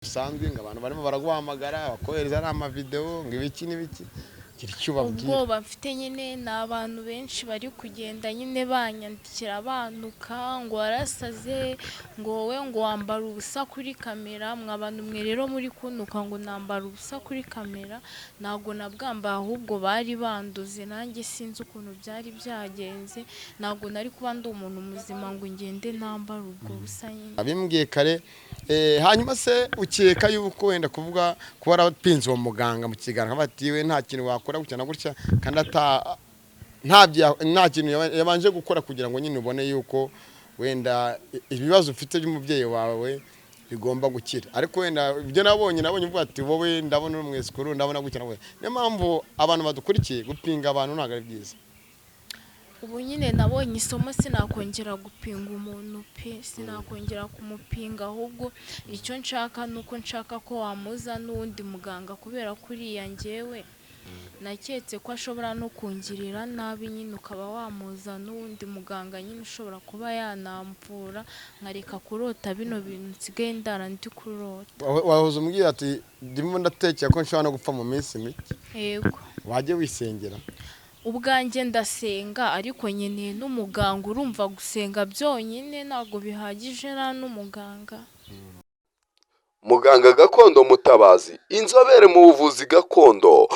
bisanzwe ngo abantu barimo baraguhamagara bakohereza amavideo ngo ibiki n'ibiki ubwo bafite nyine n'abantu benshi bari kugenda nyine banyandikira abantuka ngo warasaze ngo wowe ngo wambara ubusa kuri kamera mwabantu mwe rero muri kuntuka ngo nambara ubusa kuri kamera ntago nabwambaye ahubwo bari banduze nanjye sinzi ukuntu byari byagenze ntago nari kuba ndi umuntu muzima ngo ngende nambara ubwo busa nyine abimbwiye kare hanyuma se ukeka yuko wenda kuvuga ko warapinze uwo muganga mu kiganiro batiwe nta kintu wakora gutya gutya kandi nta kintu yabanje gukora kugira ngo nyine ubone yuko wenda ibibazo ufite by'umubyeyi wawe bigomba gukira ariko wenda ibyo nabonye uvuga ati wowe ndabona uri mweskuru ndabona gutya nawe niyo mpamvu abantu badukurikiye gupinga abantu ntabwo ari byiza ubu nyine nabonye isomo sinakongera gupinga umuntu pe sinakongera kumupinga ahubwo icyo nshaka nuko nshaka ko wamuza n'undi muganga kubera kuriya njyewe naketse ko ashobora no kungirira nabi nyine ukaba wamuza n'undi muganga nyine ushobora kuba yanamvura nkareka kurota bino bintu nsigaye ndara ndi kurota wahoze umbwira ati ndimo ndatekera ko nshobora no gupfa mu minsi mike yego wajye wisengera ubwanjye ndasenga ariko nyine n'umuganga urumva gusenga byonyine ntabwo bihagije na n'umuganga muganga gakondo mutabazi inzobere mu buvuzi gakondo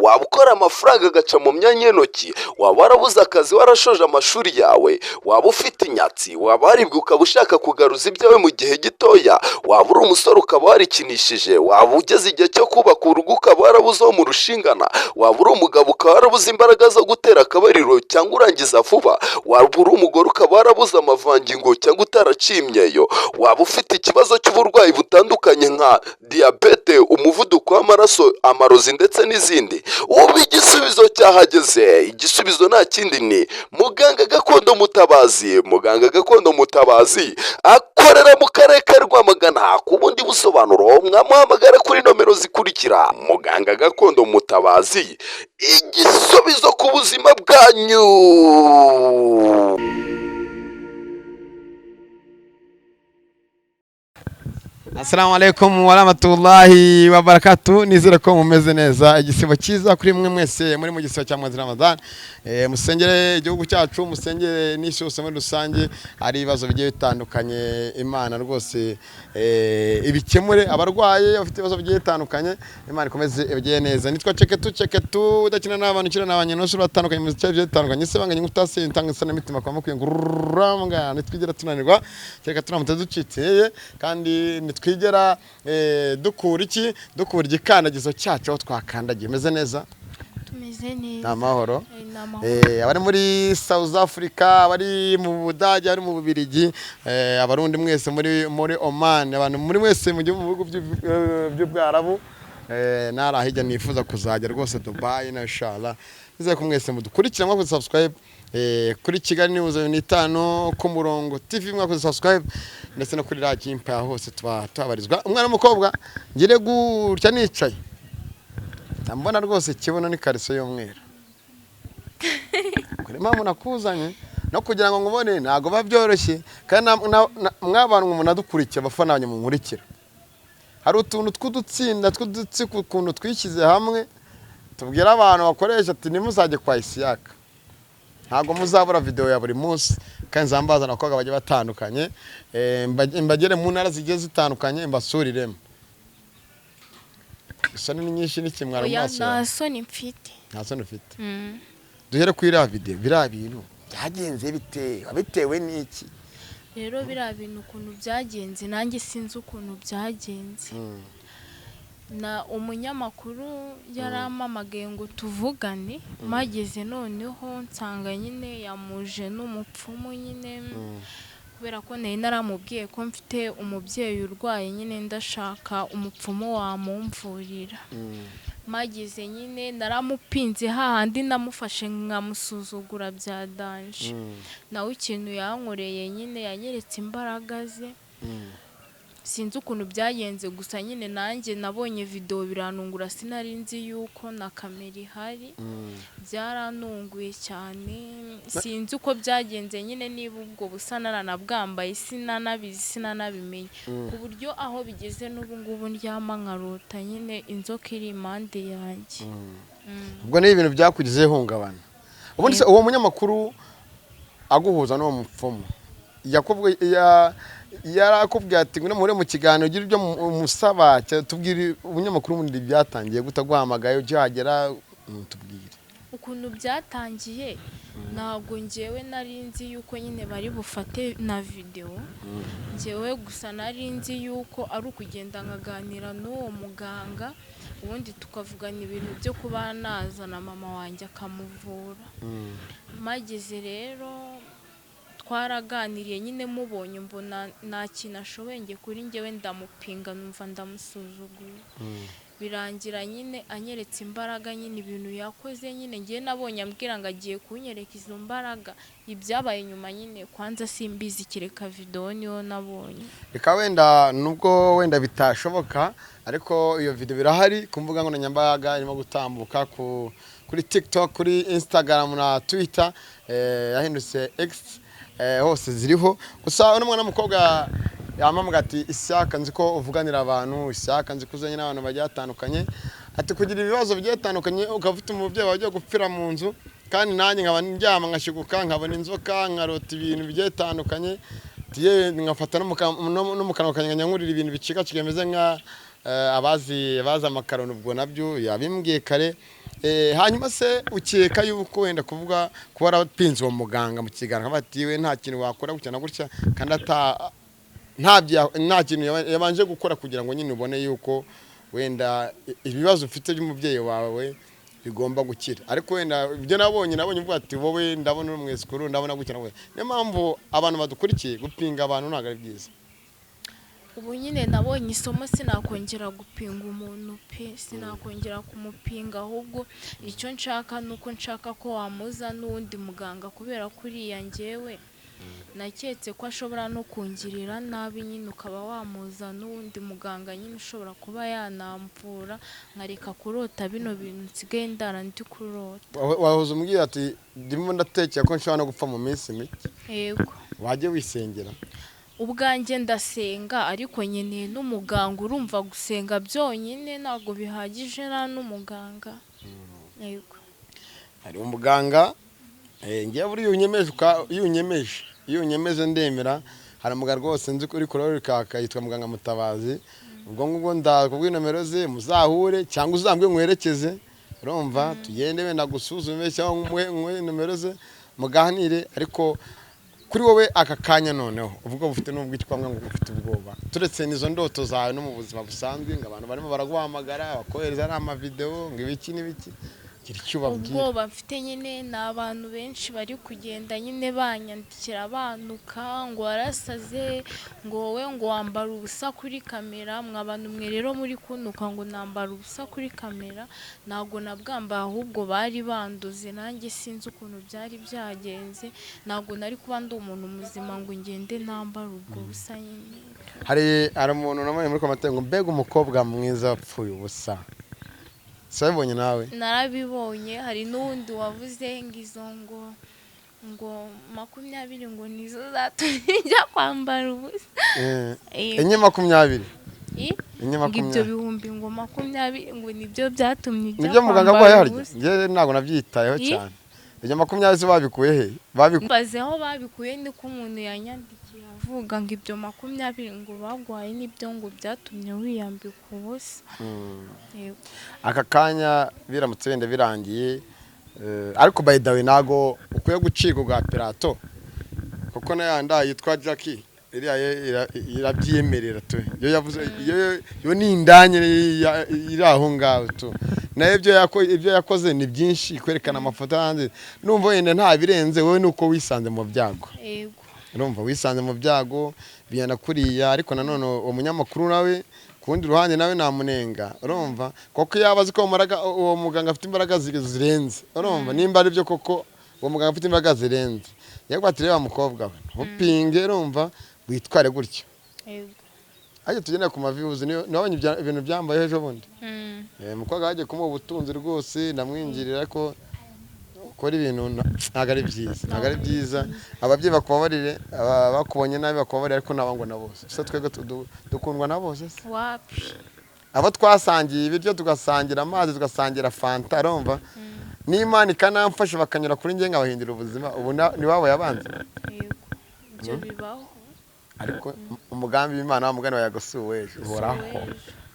waba ukora amafaranga agaca mu myanya y'intoki waba warabuze akazi warashoje amashuri yawe waba ufite inyatsi waba waribwe ukaba ushaka kugaruza ibyawe mu gihe gitoya waba uri umusore ukaba warikinishije waba ugeze igihe cyo kubaka urugo ukaba warabuze wo mu rushingana waba uri umugabo ukaba warabuze imbaraga zo gutera akabariro cyangwa urangiza vuba waba uri umugore ukaba warabuze amavangingo cyangwa utaraciye imyeyo waba ufite ikibazo uburwayi butandukanye nka diabete umuvuduko w'amaraso amarozi ndetse n'izindi ubu igisubizo cyahageze igisubizo nta kindi ni muganga gakondo mutabazi muganga gakondo mutabazi akorera mu karere ka Rwamagana ku bundi busobanuro mwamuhamagara kuri nomero zikurikira muganga gakondo mutabazi igisubizo ku buzima bwanyu. Assalamu alaikum warahmatullahi wabarakatuh nizere ko mumeze neza igisibo cyiza kuri mwe mwese muri mu gisibo cya mwezi Ramadan musengere igihugu cyacu musengere n'isi yose muri rusange hari ibibazo bigiye bitandukanye Imana rwose ibikemure abarwaye bafite ibibazo bigiye bitandukanye Imana ikomeze ibigiye neza nitwa ceketu udakina n'abantu kira n'abanye no sura batandukanye mu bice bitandukanye se banganye ngutase intanga sana mitima kwa mukwiye ngururanga nitwigira tunanirwa cyeka turamutse duciteye kandi twigera dukura iki dukura igikandagizo cyacu aho twakandagiye meze neza tumeze neza amahoro abari muri South Africa abari mu Budage abari mu Bubiligi abarundi mwese muri Oman abantu muri mwese mu bihugu by'ubwarabu narahijya nifuza kuzajya rwose Dubai na inshallah nizeye ko mwese mudukurikira mwakoze subscribe kuri Kigali News 5 ku murongo TV mwakoze subscribe ndetse no kuri radio impa hose tubabarizwa umwana w'umukobwa ngire gutya nicaye tambona rwose kibono ni kariso y'umweru kuri mpamvu nakuzanye no kugira ngo ngubone ntago babyoroshye kandi mwabantu umuntu adukurikira abafana abanye mu nkurikira hari utuntu tw'udutsinda tw'udutsiko kuntu twishyize hamwe tubwira abantu bakoresha ati nimuzajye kwa Isiyaka ntago muzabura video ya buri munsi kandi zambaza nakwaga baje batandukanye mbagere mu ntara zigiye zitandukanye mbasuriremo isoni ni nyinshi n'ikimwaro maso nta soni mfite duhere kuri iriya video biriya bintu byagenze bitewe n'iki rero biriya bintu ukuntu byagenze nanjye sinzi ukuntu byagenze na umunyamakuru yaramamagaye ngo tuvugane mageze noneho nsanga nyine yamuje n'umupfumu nyine kubera ko nari naramubwiye ko mfite umubyeyi urwaye nyine ndashaka umupfumu wamumvurira mageze nyine naramupinze hahandi namufashe nkamusuzugura bya danje nawe ikintu yankoreye nyine yanyeretse imbaraga ze sinzi ukuntu byagenze gusa nyine nanjye nabonye video biranungura sinari nzi yuko na kamera ihari byaranunguye cyane sinzi uko byagenze nyine niba ubwo busa naranabwambaye sinanabimenye ku buryo aho bigeze n'ubu ngubu ndyama nkarota nyine inzoka iri impande yanjye ubwo ni ibintu byakugizeho ihungabana ubundi se uwo munyamakuru aguhuza n'uwo mupfumu yarakubwiye ati ngwino muhure mu kiganiro ugira ibyo musaba tubwire ubunyamakuru bundi byatangiye gutaguhamagaye ukihagera tubwire ukuntu byatangiye ntabwo njyewe nari nzi yuko nyine bari bufate na video njyewe gusa nari nzi yuko ari ukugenda nkaganira n'uwo muganga ubundi tukavugana ibintu byo kuba nazana mama wanjye akamuvura mageze rero twaraganiriye nyine mubonye mbona nta kintu ashoboye nge kuri njyewe ndamupinga numva ndamusuzuguye birangira nyine anyeretse imbaraga nyine ibintu yakoze nyine ngiye nabonye ambwira ngo agiye kunyereka izo mbaraga ibyabaye nyuma nyine kwanza simbizi kireka video niyo nabonye reka wenda nubwo wenda bitashoboka ariko iyo video birahari ku mbuga nkoranyambaga irimo gutambuka kuri TikTok kuri Instagram na Twitter yahindutse X hose ziriho gusa uno mwana mukobwa yamamaga ati Ishyaka nzi ko uvuganira abantu Ishyaka nzi kuzanye n'abantu bagiye atandukanye ati kugira ibibazo bigiye atandukanye ukafite umubyeyi wagiye gupfira mu nzu kandi nanjye nkaba ndyama nkashiguka nkabona inzoka nkarota ibintu bigiye atandukanye tiye nkafata no mu kanwa kanya nyankurira ibintu bicika kigemeze nka abazi amakaroni ubwo nabyo yabimbwiye kare hanyuma se ukeka yuko wenda kuvuga kuba warapinze uwo muganga mu kiganiro batiwe nta kintu wakora gutya na gutya kandi nta kintu yabanje gukora kugira ngo nyine ubone yuko wenda ibibazo ufite by'umubyeyi wawe bigomba gukira ariko wenda ibyo nabonye uvuga ati wowe ndabona uri mweskuru ndabona gutya nawe niyo mpamvu abantu badukurikiye gupinga abantu ntabwo ari byiza ubu nyine nabonye isomo sinakongera gupinga umuntu pe sinakongera kumupinga ahubwo icyo nshaka nuko nshaka ko wamuza n'undi muganga kubera kuriya njyewe naketse ko ashobora no kungirira nabi nyine ukaba wamuza n'undi muganga nyine ushobora kuba yanamvura nkareka kurota bino bintu nsigaye ndara ndi kurota wahoze umbwira ati ndimo ndatekera ko nshobora no gupfa mu minsi mike yego wajye wisengera ubwanjye ndasenga ariko nyine n'umuganga urumva gusenga byonyine ntabwo bihagije nta n'umuganga yego hari umuganga ngiye buri iyo unyemeje ndemera hari umuganga rwose nzi kuri korori kaka yitwa muganga Mutabazi ubwo ngubwo ndakubwira nomero ze muzahure cyangwa uzambwe mwerekeze urumva tugende wenda gusuzume cyangwa mwe nomero ze muganire ariko kuri wowe aka kanya noneho uvuga ufite n'ubwitwamwe ngo ufite ubwoba turetse nizo ndoto zawe no mu buzima busanzwe ngo abantu barimo baraguhamagara bakohereza n'ama video ngo ibiki n'ibiki ubwoba mfite nyine ni abantu benshi bari kugenda nyine banyandikira banuka ngo warasaze ngo wowe ngo wambara ubusa kuri kamera mw'abantu mwe rero muri kunuka ngo nambara ubusa kuri kamera ntabwo nabwambaye ahubwo bari banduze nanjye sinzi ukuntu byari byagenze ntabwo nari kuba ndi umuntu muzima ngo ngende nambara ubwo busa nyine hari umuntu namwe muri komatengo mbega umukobwa mwiza wapfuye ubusa sabibonye nawe narabibonye hari n'undi wavuze ngizo ngo 20 ngo nizo zatumye kwambara ubusa enye 20 ibyo bihumbi ngo 20 ngo nibyo byatumye nibyo muganga gwaye harya nge ntago nabyitayeho cyane enye 20 babikuye he babikuye babikuye ni ko umuntu yanyandikiye avuga ngo ibyo 20 ngo bagwaye nibyo ngo byatumye wiyambika ubusa aka kanya biramutse wenda birangiye ariko by the way nago ukwiye gucika bwa pirato kuko nayanda yitwa Jackie irabyiyemerera tu yo yavuze yo ni indanye iraho ngaho tu naye ibyo yakoze ni byinshi kwerekana amafoto hanze numva wenda nta birenze wowe nuko wisanze mu byago yego urumva wisanze mu byago biyana kuriya ariko nanone umunyamakuru nawe kundi ruhande nawe namunenga urumva koko yabazi ko uwo muganga afite imbaraga zirenze urumva nimba ari byo koko uwo muganga afite imbaraga zirenze yego ati reba mukobwa we upinge urumva witware gutyo yego ajye tugenda ku maviuzi nabonye ibintu byambaye ejo bundi mukobwa yagiye kumuha ubutunzi rwose ndamwinjirira ariko ukora ibintu ntago ari byiza ababyeyi bakubabarire bakubonye nabi bakubabarire ariko nabangwa na bose se twego dukundwa na bose wapi abo twasangiye ibiryo tugasangira amazi tugasangira fanta arumva n'Imana ikanamfasha bakanyura kuri njye ngabahindira ubuzima ubu ni wabo yabanze yego ibyo bibaho ariko umugambi w'Imana wamugana wayagosuwe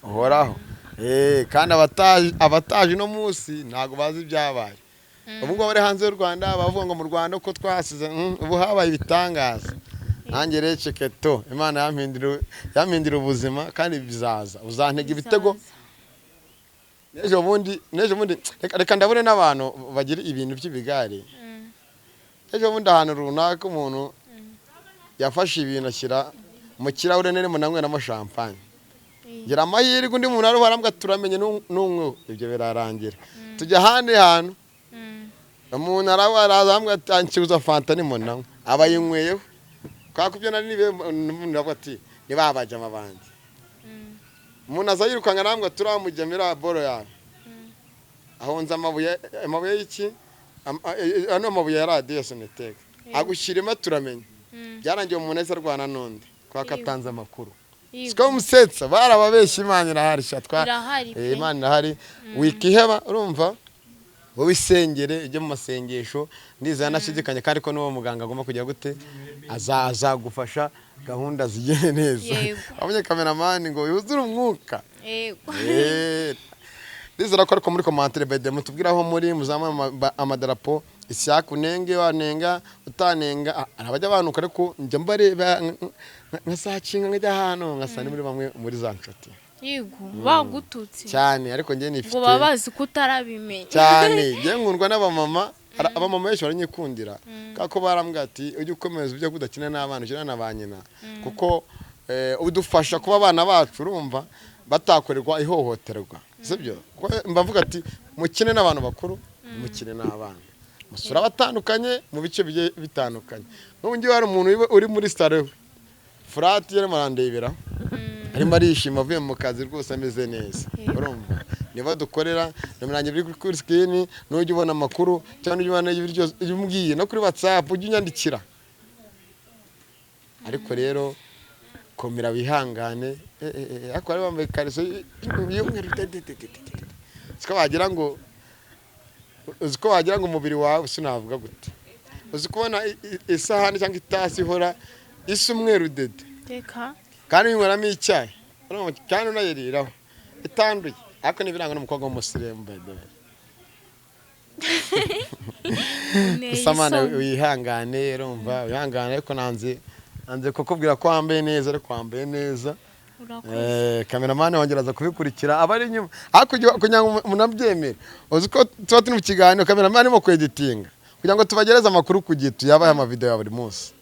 uhoraho kandi abataje no munsi ntago bazi ibyabaye ubu ngo bari hanze y'u Rwanda bavuga ngo mu Rwanda uko twasize ubu habaye ibitangaza nanjye receketo Imana yampindira ubuzima kandi bizaza uzantega ibitego nejo bundi reka ndabone n'abantu bagira ibintu by'ibigare ejo bundi ahantu runaka umuntu yafashe ibintu ashyira mu kirahure nere munanyweramo champagne ngira amahirwe undi muntu ari barambwa turamenye n'umwe ibyo birarangira tujya handi hantu umuntu arazaambwa atankiruza fanta ni munanywe abayinkweyeho kwakubyo nari nibe ati nibabaje amabandi umuntu azayirukanga nambwa turamujyamira boro yawe ahonza amabuye y'iki ano mabuye ya radio soneteka agushyirima turamenye byarangiye umuntu ese arwana n'undi kwakatanze amakuru siko musetsa barababeshya Imana irahari shatwa Imana irahari wikiheba urumva wowe isengere ijye mu masengesho ndiza nashidikanye kandi ko n'uwo muganga agomba kujya gute azagufasha gahunda zigene neza abonye cameraman ngo yuzure umwuka ndizera ko ariko muri commentaire bede mutubwiraho muri muzama amadarapo isyaku nenge wanenga utanenga arabajya banuka ariko njye mbareba nkasacinga ngajya hano nkasana muri bamwe muri za nshuti yego bagututse cyane ariko njye nifite ngo babazi kutarabimenya cyane njye nkundwa n'abamama abamama benshi baranyikundira kako barambwa ati ujye ukomeza ujye kudakina n'abana ukina na banyina kuko udufasha kuba abana bacu urumva batakorerwa ihohoterwa sibyo mbavuga ati mukine n'abantu bakuru mukine n'abana musura batandukanye mu bice bitandukanye n'ubu ngiye hari umuntu uri muri stare frat yari marandebera arimo arishima avuye mu kazi rwose ameze neza urumva niba dukorera nomuranye biri kuri screen n'ujye ubona amakuru cyangwa ujye ubona ibiryo umbwiye no kuri WhatsApp ujye unyandikira ariko rero komera wihangane ariko bari bambaye kariso y'umweru siko wagira ngo umubiri wawe sinavuga gute uzi kubona isahani cyangwa itasi ihora isa umweru dede kandi winyweramo icyayi kandi unayiriraho itanduye ariko n'ibiranga n'umukobwa w'umusirimu bedebe Samana wihangane urumva wihangane ariko nanze kukubwira ko wambaye neza ariko wambaye neza cameraman wongeraza kubikurikira abari inyuma kugira ngo munabyemere uzi ko tuba turi mu kiganiro cameraman mo kweditinga kugira ngo tubagereze amakuru ku gihe tuyabaye ama video ya buri munsi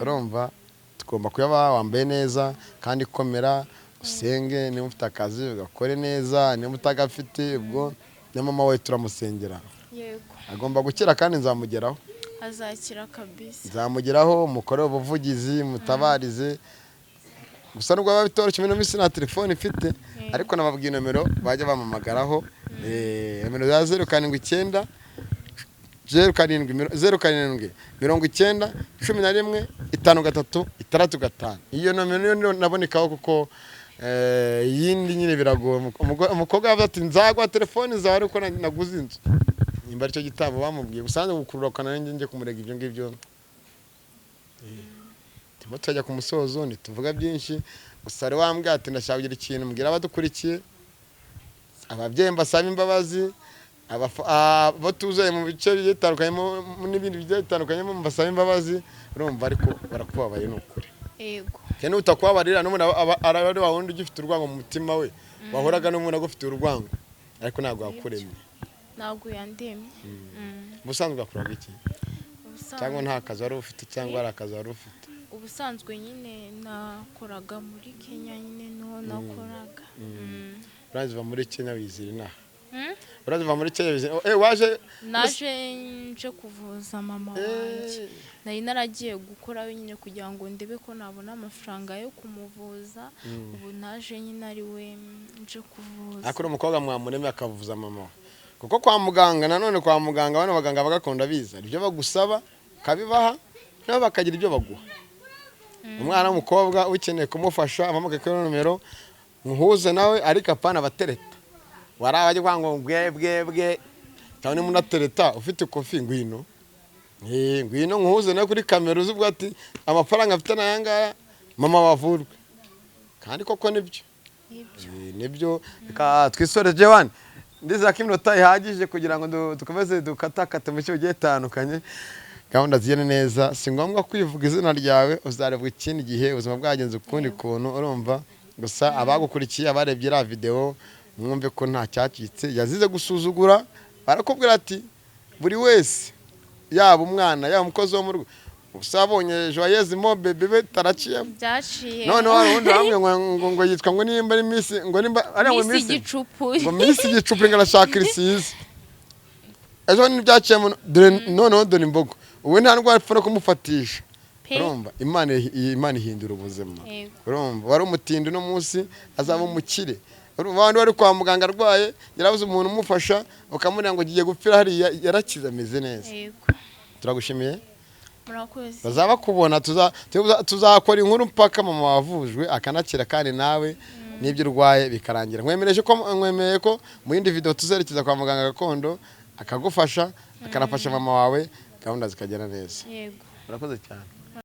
urumva tugomba kuyaba wambaye neza kandi komera usenge niba ufite akazi ugakore neza niba utagafite ubwo na mama we turamusengera yego agomba gukira kandi nzamugeraho azakira kabisa nzamugeraho mukore ubuvugizi mutabarize gusa nubwo baba bitoroshye ibintu bisi na telefone ifite ariko nababwiye nomero bajya bamamagaraho nomero ya 079 0790901153 iyo nomero niyo nabonekaho kuko yindi nyine biragoye umukobwa yavuze ati nzagwa telefone zawe ariko naguze inzu nimba aricyo gitabo bamubwiye gusanze gukurura kana nje kumurega ibyo ngibyo timo tujya ku musozo ntituvuga byinshi gusa ari wambwa ati ndashaka kugira ikintu mbwira abadukurikiye ababyeyi mbasaba imbabazi abo tuzaye mu bice bitandukanye n'ibindi bice bitandukanye mbasaba imbabazi urumva ariko barakubabaye n'ukuri yego cyane utakubabarira n'umuntu arabari wawundi ugifite urwango mu mutima we wahoraga n'umuntu agufite urwango ariko ntabwo yakuremye ntabwo yandemye ubusanzwe akora iki cyangwa nta kazi wari ufite cyangwa ari akazi wari ufite ubusanzwe nyine nakoraga muri Kenya nyine niho nakoraga uraziva muri Kenya wizira inaha uraziva muri televiziyo waje naje nje kuvuza mama wanjye nari naragiye gukora nyine kugira ngo ndebe ko nabona amafaranga yo kumuvuza ubu naje nyine ari we nje kuvuza akora umukobwa mwamureme akavuza mama kuko kwa muganga nanone kwa muganga bano baganga bagakunda biza ibyo bagusaba kabibaha nabo bakagira ibyo baguha umwana w'umukobwa ukeneye kumufasha amamake kuri numero muhuze nawe ariko apana batereta warabaje kwango bwe cyane munatereta ufite kofi ngwino ngwino nkuhuze nawe kuri kamera uzubwa ati amafaranga afite nayangaya mama wavurwe kandi koko nibyo twisoreje wane ndiza kiminota ihagije kugira ngo dukomeze dukatakate mu cyo gitandukanye gahunda ziyene neza si ngombwa kwivuga izina ryawe uzarebwa ikindi gihe ubuzima bwagenze ukundi kuntu urumva gusa abagukurikiye abarebye ira video mwumve ko nta cyacitse yazize gusuzugura barakubwira ati buri wese yaba umwana yaba umukozi wo mu rugo usabonye joyeuse mobe bebe taraciye byaciye none warundi hamwe ngo yitwa ngo nimba ari misi ngo nimba ari ngo misi ngo misi gicupu ngarashaka irisize ejo ni byaciye none imbogo ubu nta ndwara ipfa no kumufatisha urumva imana ihindura ubuzima urumva wari umutindi no munsi azaba umukire abantu bari kwa muganga arwaye yarabuze umuntu umufasha ukamubwira ngo giye gupfira hariya yarakiza ameze neza turagushimiye murakoze bazaba kubona tuzakora inkuru mpaka mama wavujwe akanakira kandi nawe n'ibyo urwaye bikarangira mwemeye ko mu yindi video tuzerekeza kwa muganga gakondo akagufasha akanafasha mama wawe gahunda zikagera neza yego murakoze cyane